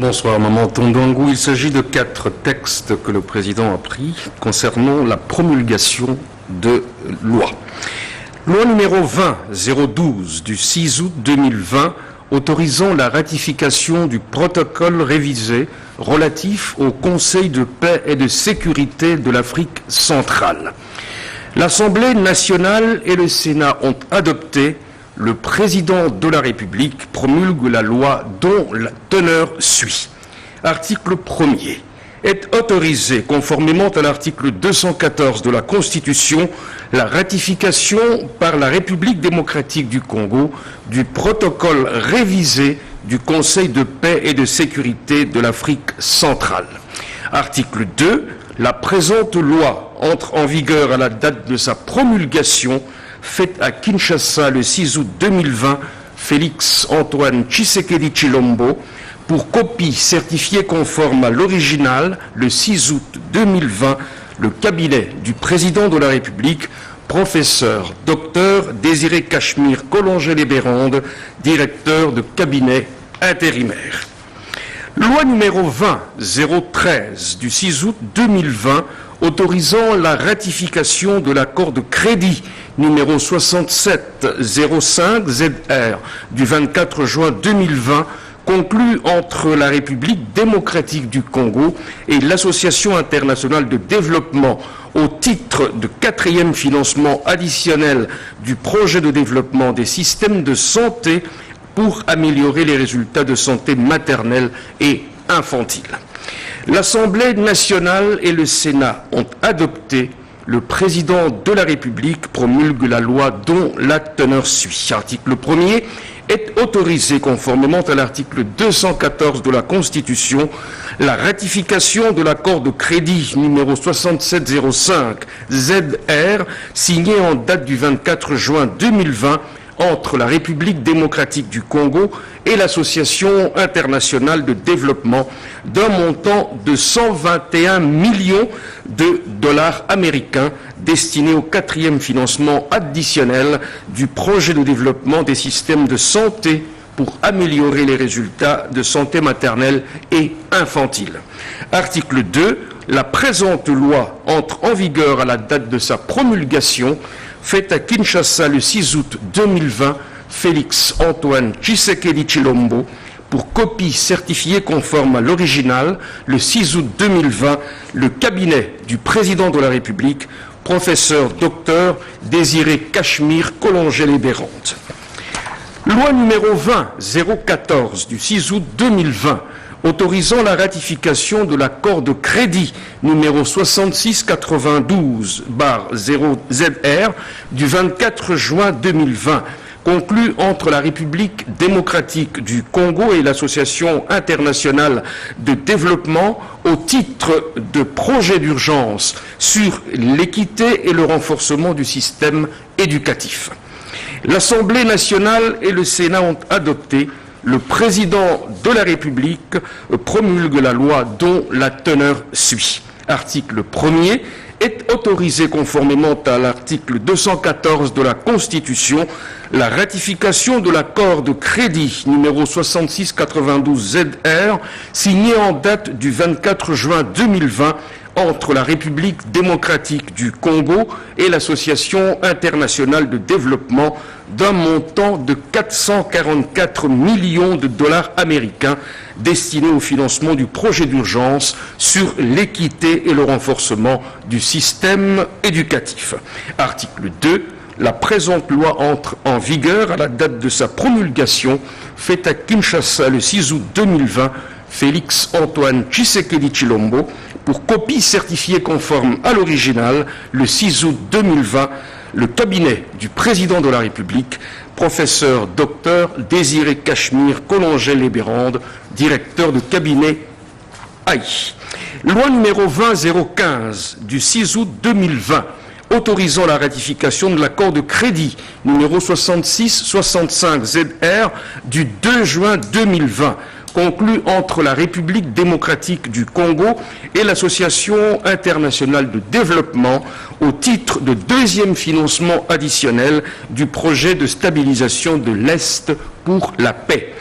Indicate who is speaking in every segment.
Speaker 1: Bonsoir, Maman Tondongou. Il s'agit de 4 textes que le président a pris concernant la promulgation de lois. Loi numéro 20-012 du 6 août 2020 autorisant la ratification du protocole révisé relatif au Conseil de paix et de sécurité de l'Afrique centrale. L'Assemblée nationale et le Sénat ont adopté. Le président de la République promulgue la loi dont la teneur suit. Article 1er. Est autorisé, conformément à l'article 214 de la Constitution, la ratification par la République démocratique du Congo du protocole révisé du Conseil de paix et de sécurité de l'Afrique centrale. Article 2. La présente loi entre en vigueur à la date de sa promulgation, faite à Kinshasa le 6 août 2020, Félix Antoine Tshisekedi Tshilombo, pour copie certifiée conforme à l'original le 6 août 2020, le cabinet du président de la République, professeur Dr Désiré Cachemire Collongé-les-Bérandes, directeur de cabinet intérimaire. Loi numéro 20-013 du 6 août 2020 autorisant la ratification de l'accord de crédit numéro 6705 ZR du 24 juin 2020 conclu entre la République démocratique du Congo et l'Association internationale de développement au titre de 4e financement additionnel du projet de développement des systèmes de santé pour améliorer les résultats de santé maternelle et infantile. L'Assemblée nationale et le Sénat ont adopté. Le président de la République promulgue la loi dont la teneur suit. Article 1er. Est autorisé, conformément à l'article 214 de la Constitution, la ratification de l'accord de crédit numéro 6705 ZR signé en date du 24 juin 2020 entre la République démocratique du Congo et l'Association internationale de développement d'un montant de 121 millions de dollars américains destinés au 4e financement additionnel du projet de développement des systèmes de santé pour améliorer les résultats de santé maternelle et infantile. Article 2. La présente loi entre en vigueur à la date de sa promulgation, faite à Kinshasa le 6 août 2020, Félix Antoine Tshisekedi Tshilombo, pour copie certifiée conforme à l'original, le 6 août 2020, le cabinet du président de la République, professeur Dr Désiré Cachemire Collongé-les-Bérandes. Loi numéro 20-014 du 6 août 2020, autorisant la ratification de l'accord de crédit numéro 6692-0ZR du 24 juin 2020, conclu entre la République démocratique du Congo et l'Association internationale de développement au titre de projet d'urgence sur l'équité et le renforcement du système éducatif. L'Assemblée nationale et le Sénat ont adopté. Le président de la République promulgue la loi dont la teneur suit. Article 1er. Est autorisé, conformément à l'article 214 de la Constitution, la ratification de l'accord de crédit numéro 6692 ZR signé en date du 24 juin 2020 entre la République démocratique du Congo et l'Association internationale de développement d'un montant de 444 millions de dollars américains destinés au financement du projet d'urgence sur l'équité et le renforcement du système éducatif. Article 2. La présente loi entre en vigueur à la date de sa promulgation, faite à Kinshasa le 6 août 2020, Félix Antoine Tshisekedi Tshilombo, pour copie certifiée conforme à l'original, le 6 août 2020, le cabinet du président de la République, professeur Dr Désiré Cachemire Collongé-les-Bérandes, directeur de cabinet AI. Loi numéro 20-015 du 6 août 2020, autorisant la ratification de l'accord de crédit numéro 6665 ZR du 2 juin 2020, conclu entre la République démocratique du Congo et l'Association internationale de développement au titre de 2e financement additionnel du projet de stabilisation de l'Est pour la paix.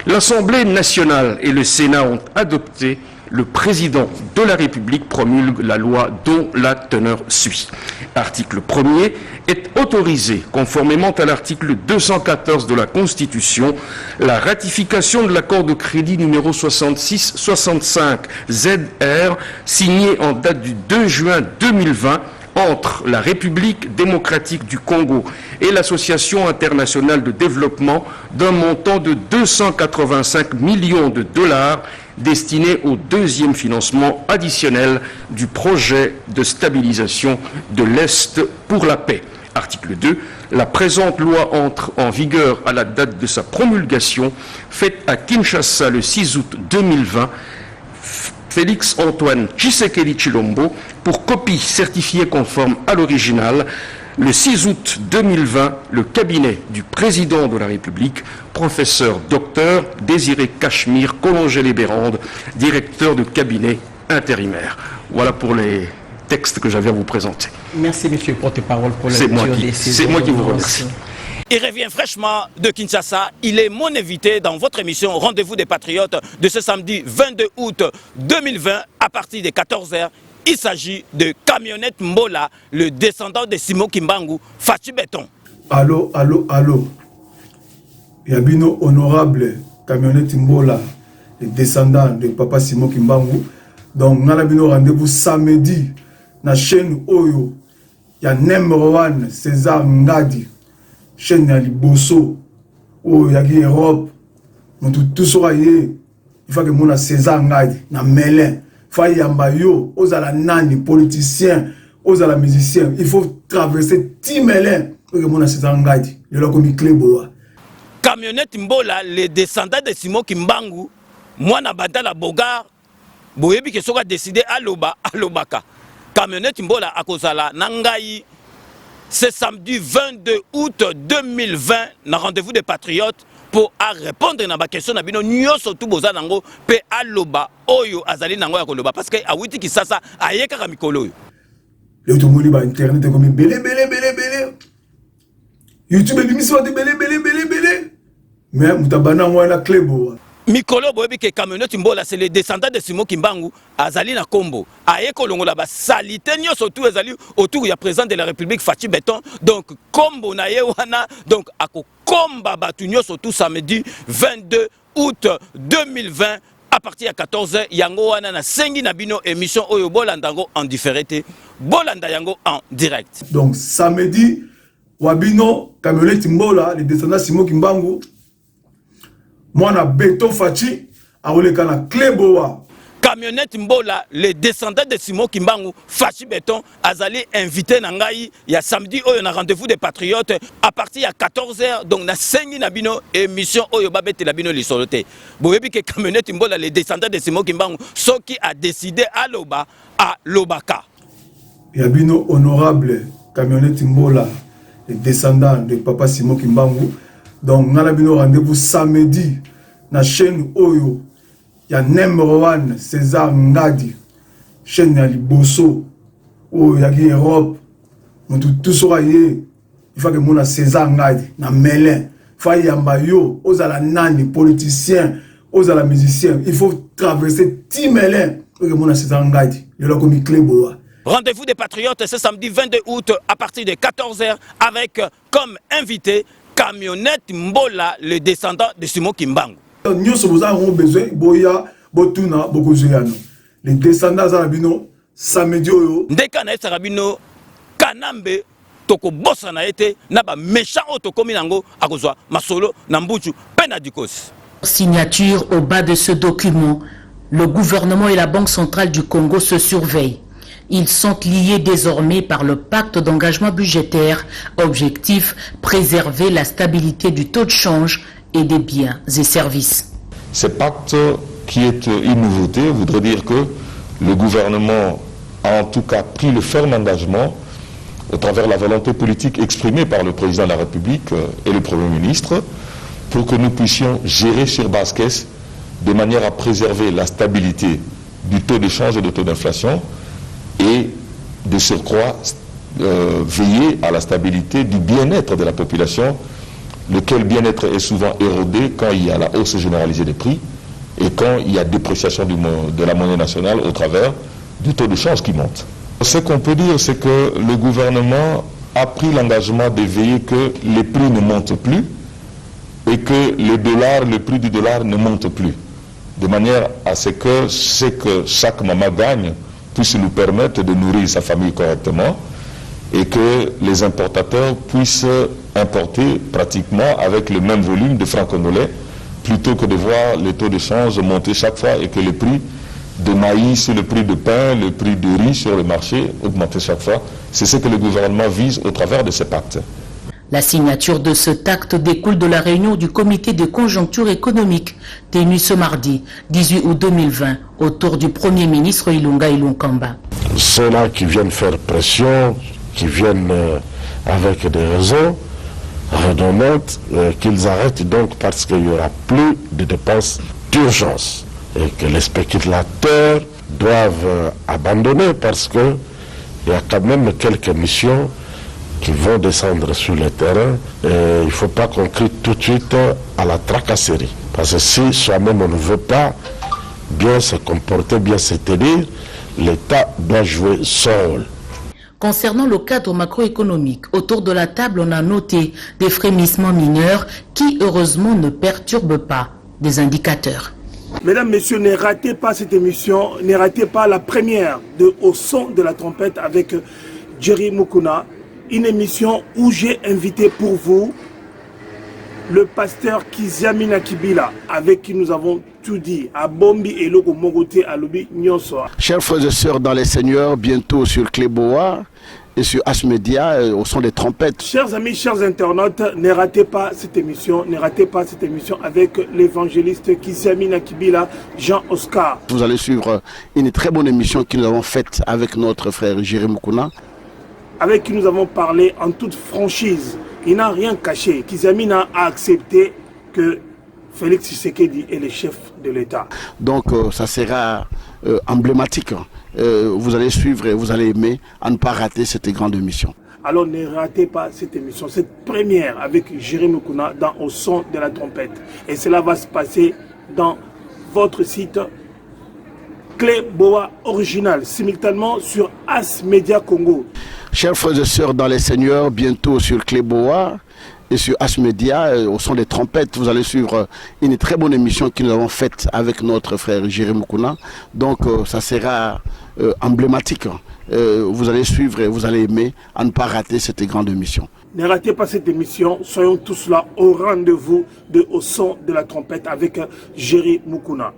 Speaker 1: L'Assemblée nationale et le Sénat ont adopté. Le président de la République promulgue la loi dont la teneur suit. Article 1er est autorisé, conformément à l'article 214 de la Constitution, la ratification de l'accord de crédit numéro 66-65 ZR signé en date du 2 juin 2020 entre la République démocratique du Congo et l'Association internationale de développement d'un montant de 285 millions de dollars destiné au deuxième financement additionnel du projet de stabilisation de l'Est pour la paix. Article 2. La présente loi entre en vigueur à la date de sa promulgation, faite à Kinshasa le 6 août 2020. Félix Antoine Tshisekedi Tshilombo, pour copie certifiée conforme à l'original. Le 6 août 2020, le cabinet du président de la République, professeur docteur Désiré Cachemire Collongé-les-Bérandes, directeur de cabinet intérimaire. Voilà pour les textes que j'avais à vous présenter.
Speaker 2: Merci, monsieur le porte-parole, pour la lecture des
Speaker 1: C'est moi qui vous remercie.
Speaker 3: Il revient fraîchement de Kinshasa. Il est mon invité dans votre émission Rendez-vous des Patriotes de ce samedi 22 août 2020 à partir de 14h. Il s'agit de Camionnette Mbola, le descendant de Simon Kimbangu, Fachi Béton.
Speaker 4: Allô, allô, allô. Yabino honorable Camionnette Mbola, le descendant de Papa Simon Kimbangu. Donc, nous avons rendez-vous samedi dans la chaîne Oyo. Il y a numéro 1, César Ngadi. Chaîne ya Liboso, oh yaki Europe, tout sera il faut que mon César Ngadi, na Melin, faille yamba yo, aux la nani, politiciens, aux la musiciens, il faut traverser 10 Melin pour que mon César Ngadi, le l'a commis clé boa.
Speaker 3: Camionnette Mbola, les descendants de Simon Kimbangu, moi na Badala Bogar, boyebi que sera décidé à Loba, à Lobaka. Camionnette Mbola à Kozala, Nangaï. C'est samedi 22 août 2020, dans Rendez-vous des Patriotes, pour répondre à la question de nous surtout boza nango pe aloba oyo azali nango ya koloba parce que awiti kisasa ayeka ka mikolo yo.
Speaker 4: Le tout monde ba internet comme belé YouTube l'émission de belé mais mutabana moi la clé bo.
Speaker 3: Mikolo boyebi ke Camionnette Mbola c'est le descendant de Simon Kimbangu azali na Kombo ayeko longola ba salité nyo surtout azali autour ya président de la République Fachi Béton donc Kombo na ye wana donc ako komba batu nyo surtout samedi 22 août 2020 à partir de 14h yango wana na sengi na bino émission oyo bolandango en différé bolanda yango en direct.
Speaker 4: Donc samedi wabino Camionnette Mbola le descendant Simon Kimbangu. Moi, na Béton Fachi, a oleka na Kleboa.
Speaker 3: Camionnette Mbola, les descendants de Simon Kimbangu, Fachi Béton, azali invité Nangaï, il y a samedi, on a rendez-vous des Patriotes, à partir de 14h, donc na sengi nabino, émission Oyo Babete Labino Lissolote. Vous voyez que Camionnette Mbola, les descendants de Simon Kimbangu, ceux qui a décidé à Loba, à Lobaka.
Speaker 4: Yabino honorable Camionnette Mbola, les descendants de Papa Simon Kimbangu. Donc, nous avons rendez-vous samedi dans la chaîne Oyo. Il y a numéro 1, César Ngadi. Chaîne ya Liboso, oh yaki Europe. Tout sera il faut que mon César Ngadi, na Melin, faille yamba yo, aux la nani, politiciens, aux la musiciens. Il faut traverser 10 Melin pour que mon César Ngadi, le l'a commis clé boa.
Speaker 3: Rendez-vous des Patriotes ce samedi 22 août à partir de 14h avec comme invité Camionnette Mbola, le descendant de Simon Kimbangu.
Speaker 4: Nous avons besoin boya botuna bokozuyano. Les descendants zarabino samedi oyo.
Speaker 3: Ndeka na sarabino kanambe toko bossa na été na ba méchant otokomi nango akozwa masolo na mbuchu pena dikos.
Speaker 5: Signature au bas de ce document. Le gouvernement et la Banque centrale du Congo se surveillent. Ils sont liés désormais par le pacte d'engagement budgétaire. Objectif, préserver la stabilité du taux de change et des biens et services.
Speaker 6: Ce pacte, qui est une nouveauté, voudrait dire que le gouvernement a en tout cas pris le ferme engagement, à travers la volonté politique exprimée par le président de la République et le Premier ministre, pour que nous puissions gérer sur base caisse de manière à préserver la stabilité du taux de change et du taux d'inflation, et de surcroît veiller à la stabilité du bien-être de la population lequel bien-être est souvent érodé quand il y a la hausse généralisée des prix et quand il y a dépréciation de la monnaie nationale au travers du taux de change qui monte. Ce qu'on peut dire, c'est que le gouvernement a pris l'engagement de veiller que les prix ne montent plus et que le prix du dollar ne monte plus, de manière à ce que chaque maman gagne puisse nous permettre de nourrir sa famille correctement et que les importateurs puissent importer pratiquement avec le même volume de francs congolais plutôt que de voir les taux de change monter chaque fois et que le prix de maïs, le prix de pain, le prix de riz sur le marché augmenter chaque fois. C'est ce que le gouvernement vise au travers de cet acte.
Speaker 5: La signature de cet acte découle de la réunion du comité de conjoncture économique tenue ce mardi 18 août 2020 autour du Premier ministre Ilunga Ilunkamba.
Speaker 7: Ceux-là qui viennent faire pression, qui viennent avec des raisons redondantes, qu'ils arrêtent donc parce qu'il n'y aura plus de dépenses d'urgence et que les spéculateurs doivent abandonner parce qu'il y a quand même quelques missions qui vont descendre sur le terrain. Et il ne faut pas qu'on crie tout de suite à la tracasserie. Parce que si soi-même on ne veut pas bien se comporter, bien se tenir, l'État doit jouer son rôle.
Speaker 5: Concernant le cadre macroéconomique, autour de la table, on a noté des frémissements mineurs qui, heureusement, ne perturbent pas des indicateurs.
Speaker 8: Mesdames, Messieurs, ne ratez pas cette émission, ne ratez pas la première de Au son de la trompette avec Jerry Mukuna, une émission où j'ai invité pour vous le pasteur Kiziamina Kibila, avec qui nous avons tout dit, à Bombi et Logo Mogote à Lobi Nyonsoa.
Speaker 9: Chers frères et sœurs dans les Seigneurs, bientôt sur Cléboa et sur H-Media, au son des trompettes.
Speaker 8: Chers amis, chers internautes, ne ratez pas cette émission, ne ratez pas cette émission avec l'évangéliste Kiziamina Kibila, Jean-Oscar.
Speaker 9: Vous allez suivre une très bonne émission que nous avons faite avec notre frère Jérémy Mukuna,
Speaker 8: avec qui nous avons parlé en toute franchise. Il n'a rien caché. Kiziamina a accepté que Félix Tshisekedi est le chef de l'État.
Speaker 9: Donc ça sera emblématique. Vous allez suivre et vous allez aimer à ne pas rater cette grande émission.
Speaker 8: Alors ne ratez pas cette émission, cette première avec Jérémy Mukuna dans Au son de la trompette. Et cela va se passer dans votre site Cléboa Original, simultanément sur As Media Congo.
Speaker 9: Chers frères et sœurs dans les Seigneurs, bientôt sur Cléboa et sur H-Media, au son des trompettes, vous allez suivre une très bonne émission que nous avons faite avec notre frère Jérémy Mukuna. Donc ça sera emblématique. Vous allez suivre et vous allez aimer à ne pas rater cette grande émission.
Speaker 8: Ne ratez pas cette émission, soyons tous là au rendez-vous de Au son de la trompette avec Jérémy Mukuna,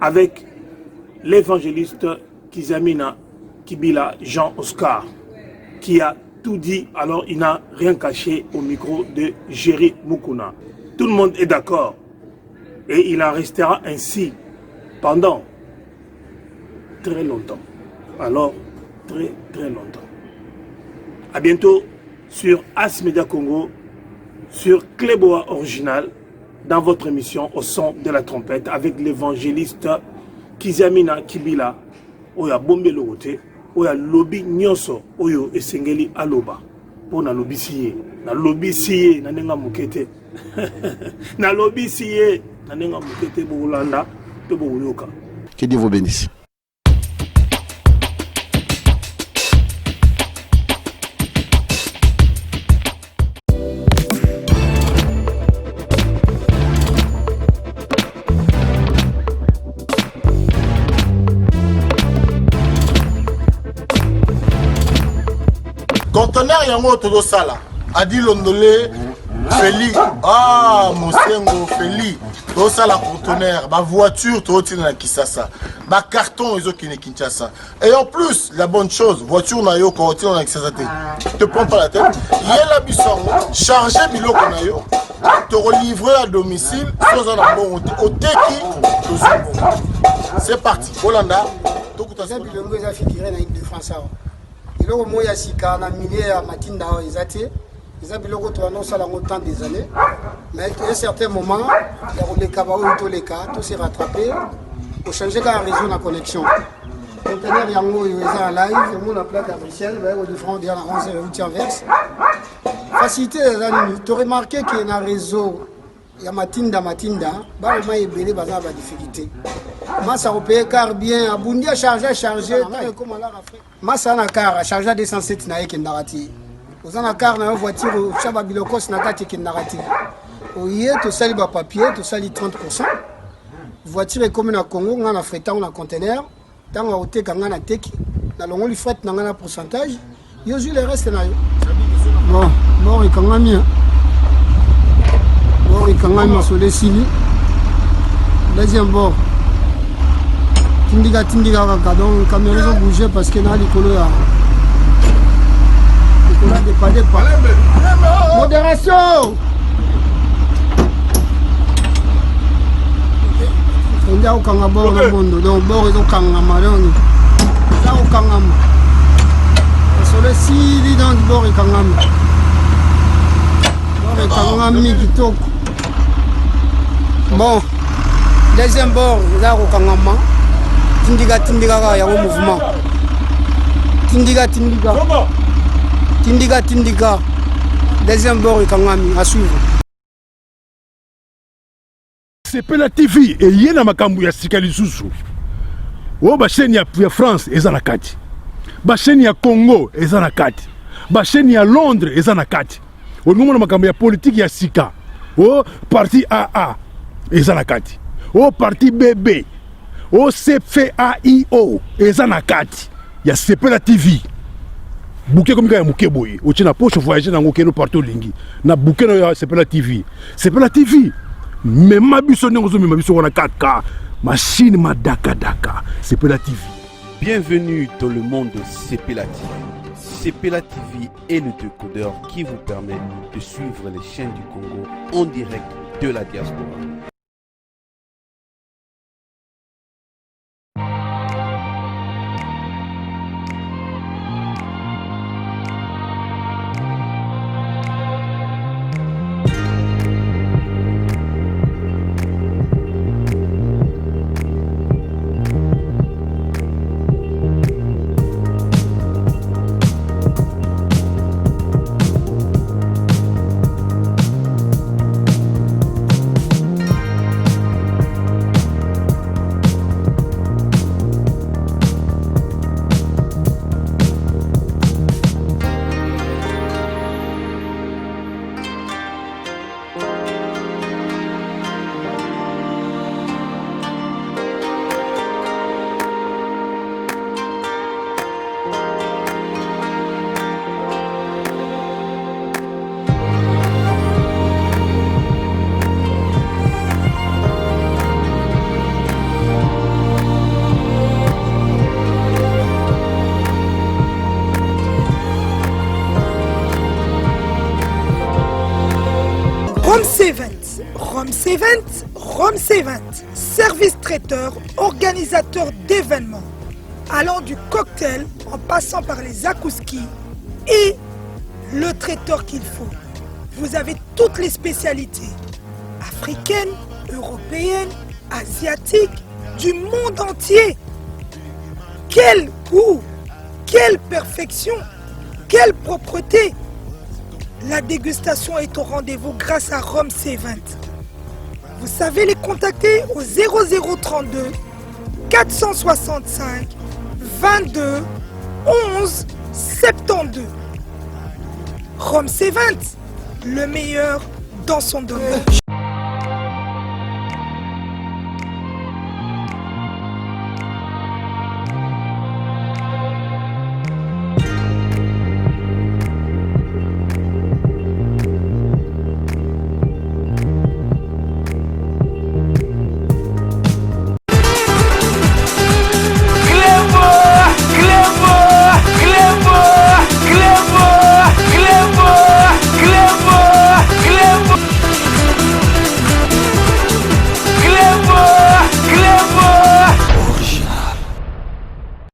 Speaker 8: avec l'évangéliste Kiziamina Kibila Jean-Oscar, qui a tout dit, alors il n'a rien caché au micro de Jérémy Mukuna. Tout le monde est d'accord et il en restera ainsi pendant très longtemps. Alors, très très longtemps. À bientôt sur As Media Congo, sur Cléboa Original, dans votre émission Au son de la trompette avec l'évangéliste Kiziamina Kibila, Oya Bombe Logote, Oya Lobi Nyonso, Oyo Esengeli Aloba. Pour na lobi siye, na lobi siye, na nenga mukete. Na lobi siye, na nenga mukete Boulanda, pe Bouloka.
Speaker 9: Que Dieu vous bénisse.
Speaker 10: Conteneur yango todo sala adi londolé Feli Mosengo Feli todo sala conteneur ba voiture to tina na Kisasa ba carton ezo kine Kinshasa et en plus la bonne chose voiture na yo ko tina na Kisasa te prends pas la tête yela bisongo charger biloko na yo te livrer à domicile sans un bon oteki to c'est parti Holanda to kutasa
Speaker 11: bilongo za figuré na équipe de France. Biloko moya sika na milieu ya matinda ezate eza biloko to annonce la longtemps des années mais à un certain moment les kabao to les cas tout s'est rattrapé pour changer la réseau de connexion conteneur yango eza live mon plaque à Bruxelles va au différent de la 11 route inverse Facilité, tu as remarqué qu'il y a un réseau, il y a Matinda, bah, il y a des difficultés. Massa au pays car bien, Abundi a chargé. Massa a car, chargé 207 na qui narrati. Vous en a car na voiture, Chababilokos na kati qui narrati. Au yé, tu sali ba papier, tu sali 30%. Voiture est comme na Congo, on a frété en conteneur. Tant à ôter quand on a teki, na longo li fret na un pourcentage. Yo ju le reste na yo. Bon, bon et quand on a bon et quand on a sur les sili. Deuxième bord. Tindiga kaka donc caméra ont bougé parce que na likolo ya. Likolo pas. Modération. On a aucun bord le monde donc bord est aucun amarron. Là aucun am. Sur le sili dans le bord et quand am. Bord et quand am mi kitoko. Bon. Deuxième bord, là aucun am. Tindiga il y a un mouvement. Tindiga. Deuxième bord et quand am à suivre.
Speaker 12: Sepela TV et yena makambu ya sikali susu. O ba chaîne ya France ezana kati. Ba chaîne ya Congo ezana kati. Ba chaîne ya Londres ezana kati. O ngomona makambu ya politique ya sika. O parti AA ezana kati. O parti BB. O CFAIO ezana kati. Ya Sepela TV. Bouquet comme ya muke boye. O tina poche voyager na ngokeno partout lingi. Na bouquet na Sepela TV. Sepela TV. Mais ma biso n'engozo mais ma biso on a 4K machine ma daka Sepela TV.
Speaker 13: Bienvenue dans le monde de Sepela TV. Sepela TV est le décodeur qui vous permet de suivre les chaînes du Congo en direct de la diaspora. Rome C20, service traiteur, organisateur d'événements, allant du cocktail en passant par les akouski et le traiteur qu'il faut. Vous avez toutes les spécialités, africaines, européennes, asiatiques, du monde entier. Quel goût, quelle perfection, quelle propreté. La dégustation est au rendez-vous grâce à Rome C20. Vous savez les contacter au 0032 465 22 11 72. Rome C20, le meilleur dans son domaine.